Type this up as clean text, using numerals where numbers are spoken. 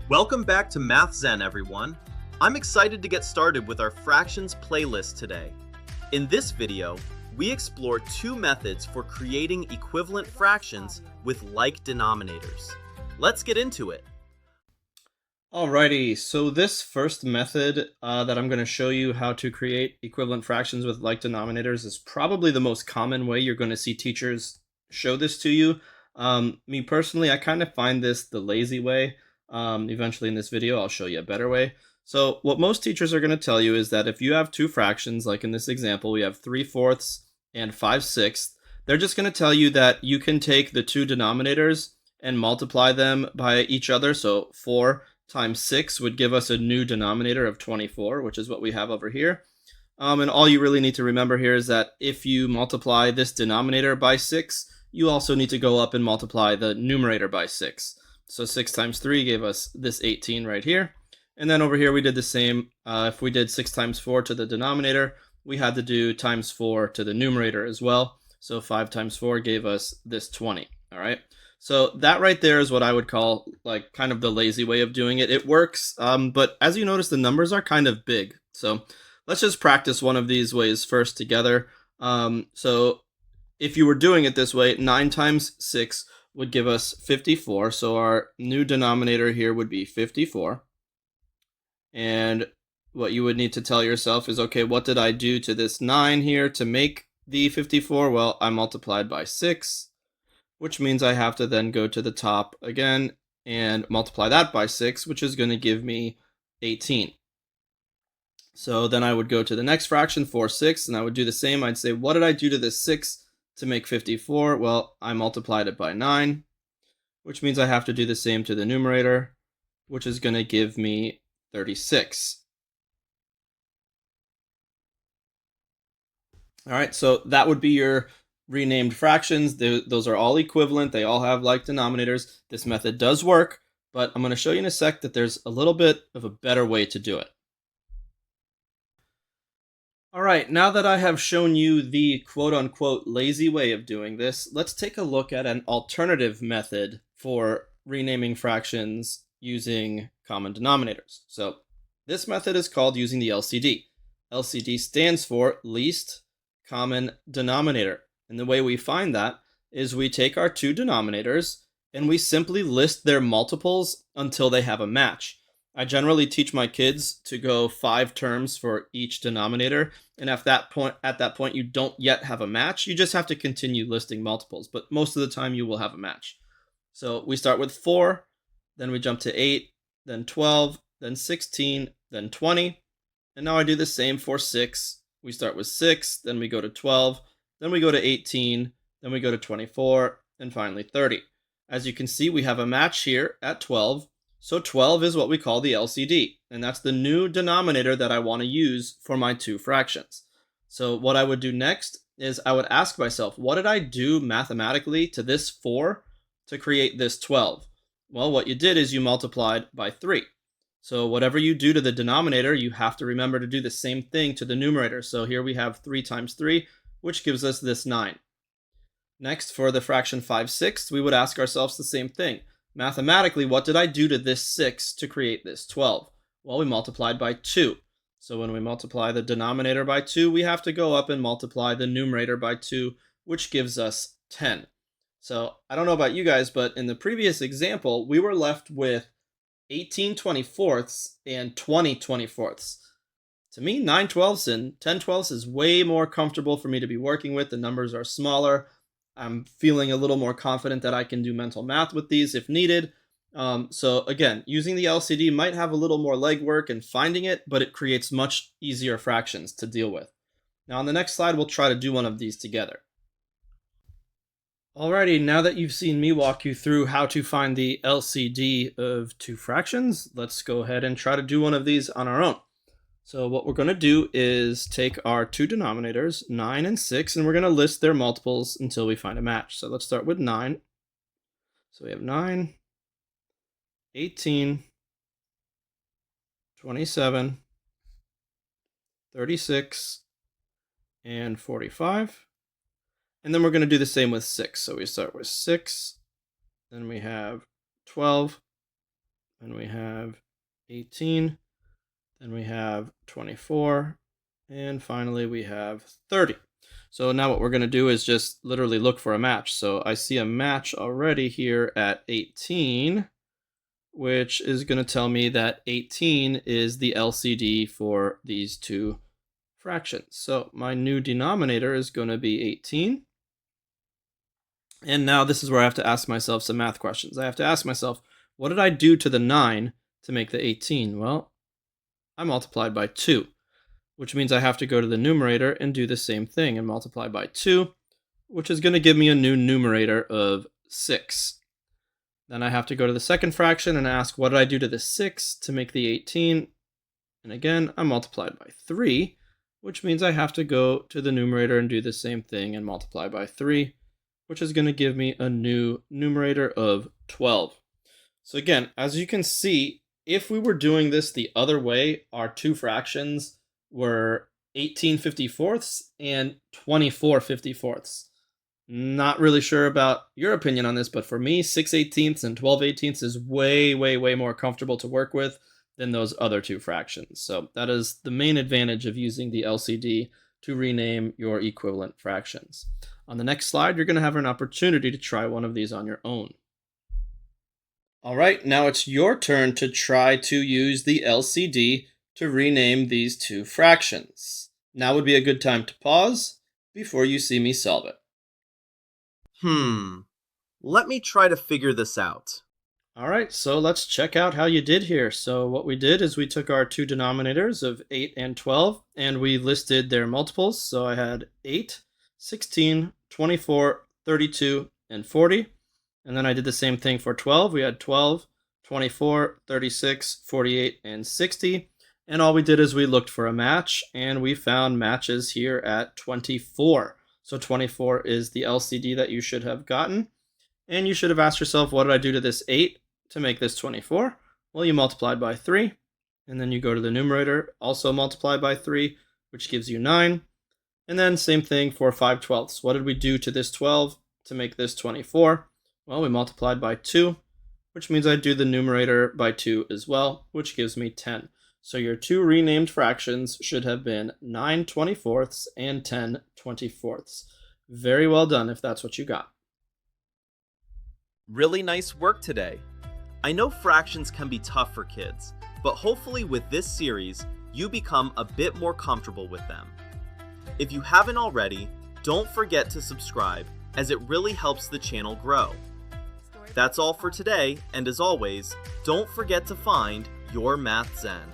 Welcome back to Math Zen, everyone. I'm excited to get started with our fractions playlist today. In this video, we explore two methods for creating equivalent fractions with like denominators. Let's get into it. Alrighty, so this first method that I'm going to show you how to create equivalent fractions with like denominators is probably the most common way you're going to see teachers show this to you. Me personally, I kind of find this the lazy way. Eventually in this video, I'll show you a better way. So what most teachers are going to tell you is that if you have two fractions, like in this example, we have 3/4 and 5/6, they're just going to tell you that you can take the two denominators and multiply them by each other. So 4 times 6 would give us a new denominator of 24, which is what we have over here. And all you really need to remember here is that if you multiply this denominator by 6, you also need to go up and multiply the numerator by 6. So 6 times 3 gave us this 18 right here. And then over here we did the same. If we did 6 times 4 to the denominator, we had to do times 4 to the numerator as well. So 5 times 4 gave us this 20. All right. So that right there is what I would call like kind of the lazy way of doing it. It works, but as you notice, the numbers are kind of big. So let's just practice one of these ways first together. So if you were doing it this way, 9 times 6 would give us 54. So our new denominator here would be 54. And what you would need to tell yourself is, okay, what did I do to this 9 here to make the 54? Well, I multiplied by 6. Which means I have to then go to the top again and multiply that by 6, which is going to give me 18. So then I would go to the next fraction, 4/6, and I would do the same. I'd say, what did I do to this 6 to make 54? Well, I multiplied it by 9, which means I have to do the same to the numerator, which is going to give me 36. All right, so that would be your renamed fractions. Those are all equivalent. They all have like denominators. This method does work, but I'm going to show you in a sec that there's a little bit of a better way to do it. All right, now that I have shown you the quote-unquote lazy way of doing this, let's take a look at an alternative method for renaming fractions using common denominators. So this method is called using the LCD. LCD stands for least common denominator. And the way we find that is we take our two denominators and we simply list their multiples until they have a match. I generally teach my kids to go 5 terms for each denominator. And at that point, you don't yet have a match. You just have to continue listing multiples. But most of the time you will have a match. So we start with 4, then we jump to 8, then 12, then 16, then 20. And now I do the same for 6. We start with 6, then we go to 12, then we go to 18, then we go to 24, and finally 30. As you can see, we have a match here at 12. So 12 is what we call the LCD, and that's the new denominator that I want to use for my two fractions. So what I would do next is I would ask myself, what did I do mathematically to this 4 to create this 12? Well, what you did is you multiplied by 3. So whatever you do to the denominator, you have to remember to do the same thing to the numerator. So here we have 3 times 3, which gives us this 9. Next, for the fraction 5/6, we would ask ourselves the same thing. Mathematically, what did I do to this 6 to create this 12? Well, we multiplied by 2. So when we multiply the denominator by 2, we have to go up and multiply the numerator by 2, which gives us 10. So I don't know about you guys, but in the previous example, we were left with 18/24 and 20/24. To me, 9/12 and 10/12 is way more comfortable for me to be working with. The numbers are smaller. I'm feeling a little more confident that I can do mental math with these if needed. So again, using the LCD might have a little more legwork in finding it, but it creates much easier fractions to deal with. Now on the next slide, we'll try to do one of these together. Alrighty, now that you've seen me walk you through how to find the LCD of two fractions, let's go ahead and try to do one of these on our own. So what we're going to do is take our two denominators, 9 and 6, and we're going to list their multiples until we find a match. So let's start with 9. So we have 9, 18, 27, 36, and 45. And then we're going to do the same with 6. So we start with 6, then we have 12, then we have 18, then we have 24, and finally we have 30. So now what we're going to do is just literally look for a match. So I see a match already here at 18, which is going to tell me that 18 is the LCD for these two fractions. So my new denominator is going to be 18. And now this is where I have to ask myself some math questions. I have to ask myself, what did I do to the 9 to make the 18? Well, I multiplied by 2, which means I have to go to the numerator and do the same thing and multiply by 2, which is going to give me a new numerator of 6. Then I have to go to the second fraction and ask, what did I do to the 6 to make the 18? And again, I multiplied by 3, which means I have to go to the numerator and do the same thing and multiply by 3, which is going to give me a new numerator of 12. So again, as you can see, if we were doing this the other way, our two fractions were 18/54 and 24/54. Not really sure about your opinion on this, but for me, 6/18 and 12/18 is way, way, way more comfortable to work with than those other two fractions. So that is the main advantage of using the LCD to rename your equivalent fractions. On the next slide, you're going to have an opportunity to try one of these on your own. All right, now it's your turn to try to use the LCD to rename these two fractions. Now would be a good time to pause before you see me solve it. Let me try to figure this out. All right, so let's check out how you did here. So what we did is we took our two denominators of 8 and 12, and we listed their multiples. So I had 8, 16, 24, 32, and 40. And then I did the same thing for 12. We had 12, 24, 36, 48, and 60. And all we did is we looked for a match, and we found matches here at 24. So 24 is the LCD that you should have gotten. And you should have asked yourself, what did I do to this 8 to make this 24? Well, you multiplied by 3, and then you go to the numerator, also multiply by 3, which gives you 9. And then same thing for 5/12. What did we do to this 12 to make this 24? Well, we multiplied by 2, which means I do the numerator by 2 as well, which gives me 10. So your two renamed fractions should have been 9/24 and 10/24. Very well done if that's what you got. Really nice work today. I know fractions can be tough for kids, but hopefully with this series, you become a bit more comfortable with them. If you haven't already, don't forget to subscribe, as it really helps the channel grow. That's all for today, and as always, don't forget to find your Math Zen.